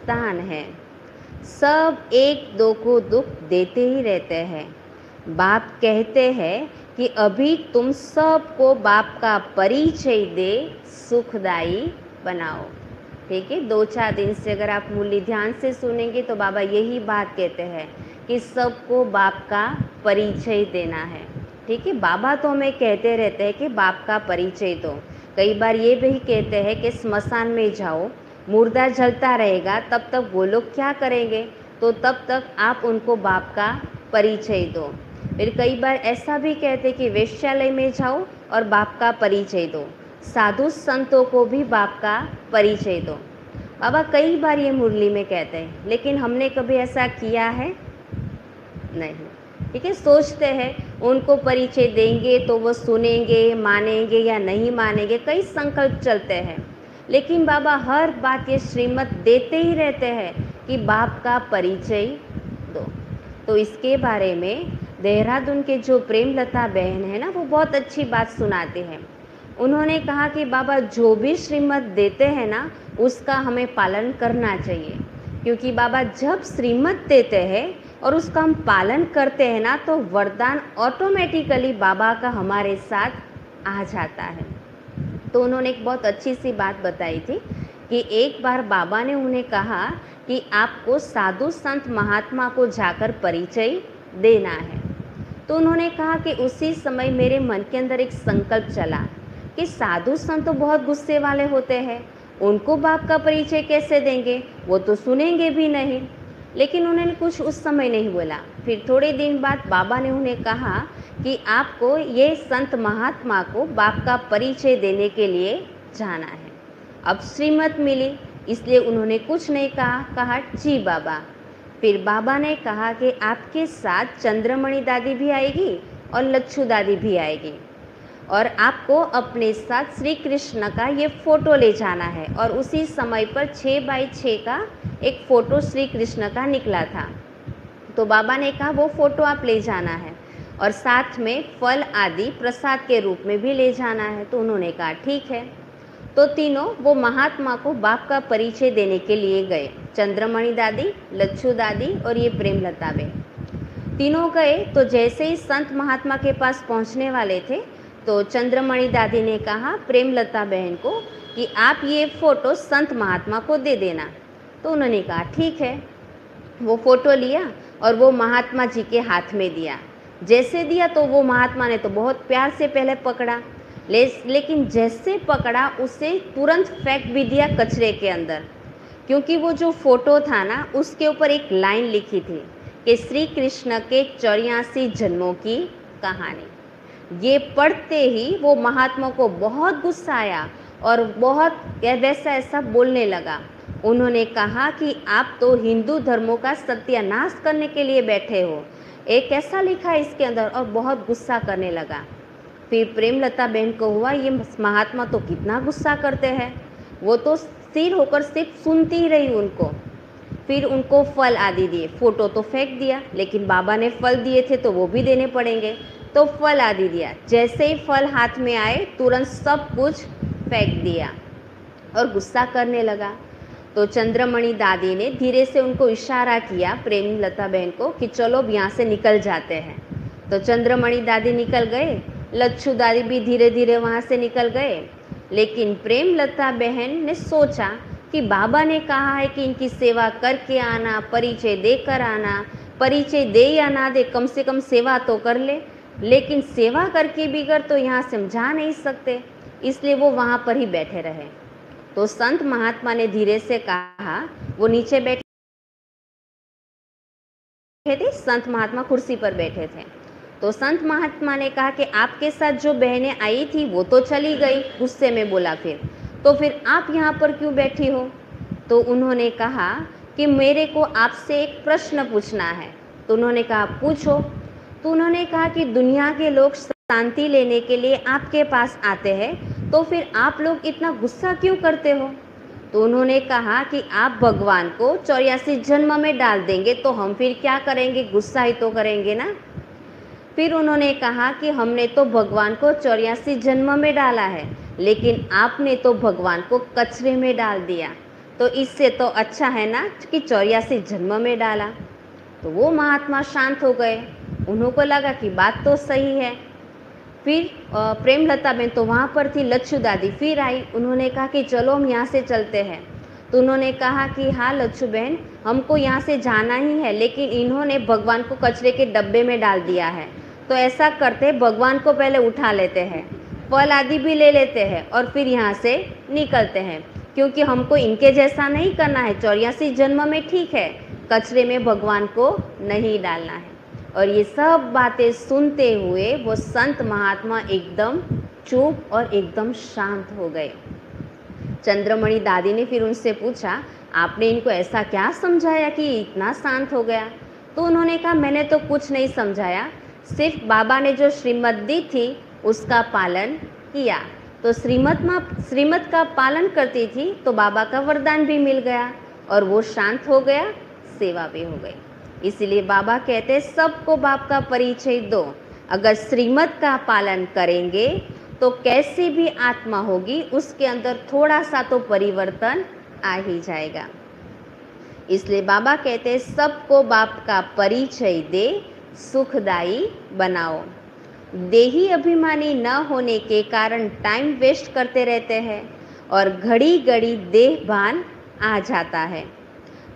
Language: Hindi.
मस्तान हैं। सब एक दो को दुख देते ही रहते हैं। बाप कहते हैं कि अभी तुम सबको बाप का परिचय दे सुखदाई बनाओ। ठीक है, 2-4 दिन से अगर आप मूल्य ध्यान से सुनेंगे तो बाबा यही बात कहते हैं कि सबको बाप का परिचय देना है। ठीक है, बाबा तो हमें कहते रहते हैं कि बाप का परिचय दो। कई बार ये भी कहते हैं कि स्मशान में जाओ, मुर्दा जलता रहेगा, तब तक वो लोग क्या करेंगे, तो तब तक आप उनको बाप का परिचय दो। फिर कई बार ऐसा भी कहते कि वेश्यालय में जाओ और बाप का परिचय दो, साधु संतों को भी बाप का परिचय दो। बाबा कई बार ये मुरली में कहते हैं, लेकिन हमने कभी ऐसा किया है नहीं। ठीक है, सोचते हैं उनको परिचय देंगे तो वो सुनेंगे, मानेंगे या नहीं मानेंगे, कई संकल्प चलते हैं, लेकिन बाबा हर बात ये श्रीमत देते ही रहते हैं कि बाप का परिचय दो। तो इसके बारे में देहरादून के जो प्रेमलता बहन है ना, वो बहुत अच्छी बात सुनाते हैं। उन्होंने कहा कि बाबा जो भी श्रीमत देते हैं ना, उसका हमें पालन करना चाहिए, क्योंकि बाबा जब श्रीमत देते हैं और उसका हम पालन करते हैं ना, तो वरदान ऑटोमेटिकली बाबा का हमारे साथ आ जाता है। तो उन्होंने एक बहुत अच्छी सी बात बताई थी कि एक बार बाबा ने उन्हें कहा कि आपको साधु संत महात्मा को जाकर परिचय देना है। तो उन्होंने कहा कि उसी समय मेरे मन के अंदर एक संकल्प चला कि साधु संत तो बहुत गुस्से वाले होते हैं, उनको बाप का परिचय कैसे देंगे, वो तो सुनेंगे भी नहीं। लेकिन उन्होंने कुछ उस समय नहीं बोला। फिर थोड़े दिन बाद बाबा ने उन्हें कहा कि आपको ये संत महात्मा को बाप का परिचय देने के लिए जाना है। अब श्रीमत मिली, इसलिए उन्होंने कुछ नहीं कहा जी बाबा। फिर बाबा ने कहा कि आपके साथ चंद्रमणि दादी भी आएगी और लच्छू दादी भी आएगी, और आपको अपने साथ श्री कृष्ण का ये फ़ोटो ले जाना है। और उसी समय पर 6x6 का एक फ़ोटो श्री कृष्ण का निकला था। तो बाबा ने कहा वो फ़ोटो आप ले जाना है और साथ में फल आदि प्रसाद के रूप में भी ले जाना है। तो उन्होंने कहा ठीक है। तो तीनों वो महात्मा को बाप का परिचय देने के लिए गए, चंद्रमणि दादी, लच्छू दादी और ये प्रेमलता बहन। तीनों गए। तो जैसे ही संत महात्मा के पास पहुंचने वाले थे, तो चंद्रमणि दादी ने कहा प्रेमलता बहन को कि आप ये फ़ोटो संत महात्मा को दे देना। तो उन्होंने कहा ठीक है। वो फ़ोटो लिया और वो महात्मा जी के हाथ में दिया। जैसे दिया तो वो महात्मा ने तो बहुत प्यार से पहले पकड़ा, लेकिन जैसे पकड़ा उसे तुरंत फेंक भी दिया कचरे के अंदर, क्योंकि वो जो फ़ोटो था ना, उसके ऊपर एक लाइन लिखी थी कि श्री कृष्ण के 84 जन्मों की कहानी। ये पढ़ते ही वो महात्मा को बहुत गुस्सा आया और बहुत वैसा ऐसा बोलने लगा। उन्होंने कहा कि आप तो हिंदू धर्मों का सत्यानाश करने के लिए बैठे हो, एक ऐसा लिखा है इसके अंदर, और बहुत गुस्सा करने लगा। फिर प्रेमलता बहन को हुआ ये महात्मा तो कितना गुस्सा करते हैं, वो तो स्थिर होकर सिर्फ सुनती ही रही उनको। फिर उनको फल आदि दिए, फ़ोटो तो फेंक दिया, लेकिन बाबा ने फल दिए थे तो वो भी देने पड़ेंगे, तो फल आदि दिया। जैसे ही फल हाथ में आए तुरंत सब कुछ फेंक दिया और गुस्सा करने लगा। तो चंद्रमणि दादी ने धीरे से उनको इशारा किया प्रेमलता बहन को कि चलो अब यहाँ से निकल जाते हैं। तो चंद्रमणि दादी निकल गए, लच्छू दादी भी धीरे धीरे वहाँ से निकल गए। लेकिन प्रेमलता बहन ने सोचा कि बाबा ने कहा है कि इनकी सेवा करके आना, परिचय देकर आना, परिचय दे या ना दे, कम से कम सेवा तो कर ले। लेकिन सेवा करके बिगड़ तो यहाँ से हम जा नहीं सकते, इसलिए वो वहाँ पर ही बैठे रहे। तो संत महात्मा ने धीरे से कहा, वो नीचे बैठे थे, संत महात्मा कुर्सी पर बैठे थे। तो संत महात्मा ने कहा कि आपके साथ जो बहनें आई थी वो तो चली गई, गुस्से में बोला। फिर आप यहाँ पर क्यों बैठी हो? तो उन्होंने कहा कि मेरे को आपसे एक प्रश्न पूछना है। तो उन्होंने कहा पूछो। तो उन्होंने कहा कि दुनिया के लोग शांति लेने के लिए आपके पास आते हैं, तो फिर आप लोग इतना गुस्सा क्यों करते हो? तो उन्होंने कहा कि आप भगवान को 84 जन्म में डाल देंगे तो हम फिर क्या करेंगे, गुस्सा ही तो करेंगे ना। फिर उन्होंने कहा कि हमने तो भगवान को 84 जन्म में डाला है, लेकिन आपने तो भगवान को कचरे में डाल दिया। तो इससे तो अच्छा है ना कि 84 जन्म में डाला। तो वो महात्मा शांत हो गए, उन्हों को लगा कि बात तो सही है। फिर प्रेमलता बहन तो वहाँ पर थी, लच्छू दादी फिर आई, उन्होंने कहा कि चलो हम यहाँ से चलते हैं। तो उन्होंने कहा कि हाँ लच्छू बहन, हमको यहाँ से जाना ही है, लेकिन इन्होंने भगवान को कचरे के डब्बे में डाल दिया है। तो ऐसा करते, भगवान को पहले उठा लेते हैं, फल आदि भी ले लेते हैं और फिर यहाँ से निकलते हैं, क्योंकि हमको इनके जैसा नहीं करना है। 84 जन्म में ठीक है, कचरे में भगवान को नहीं डालना है। और ये सब बातें सुनते हुए वो संत महात्मा एकदम चुप और एकदम शांत हो गए। चंद्रमणि दादी ने फिर उनसे पूछा, आपने इनको ऐसा क्या समझाया कि इतना शांत हो गया? तो उन्होंने कहा, मैंने तो कुछ नहीं समझाया, सिर्फ बाबा ने जो श्रीमत दी थी उसका पालन किया। तो श्रीमत का पालन करती थी तो बाबा का वरदान भी मिल गया और वो शांत हो गया, सेवा भी हो गई। इसीलिए बाबा कहते हैं सबको बाप का परिचय दो। अगर श्रीमत का पालन करेंगे तो कैसी भी आत्मा होगी उसके अंदर थोड़ा सा तो परिवर्तन आ ही जाएगा। इसलिए बाबा कहते हैं सबको बाप का परिचय दे, सुखदाई बनाओ। देही अभिमानी न होने के कारण टाइम वेस्ट करते रहते हैं और घड़ी घड़ी देह भान आ जाता है।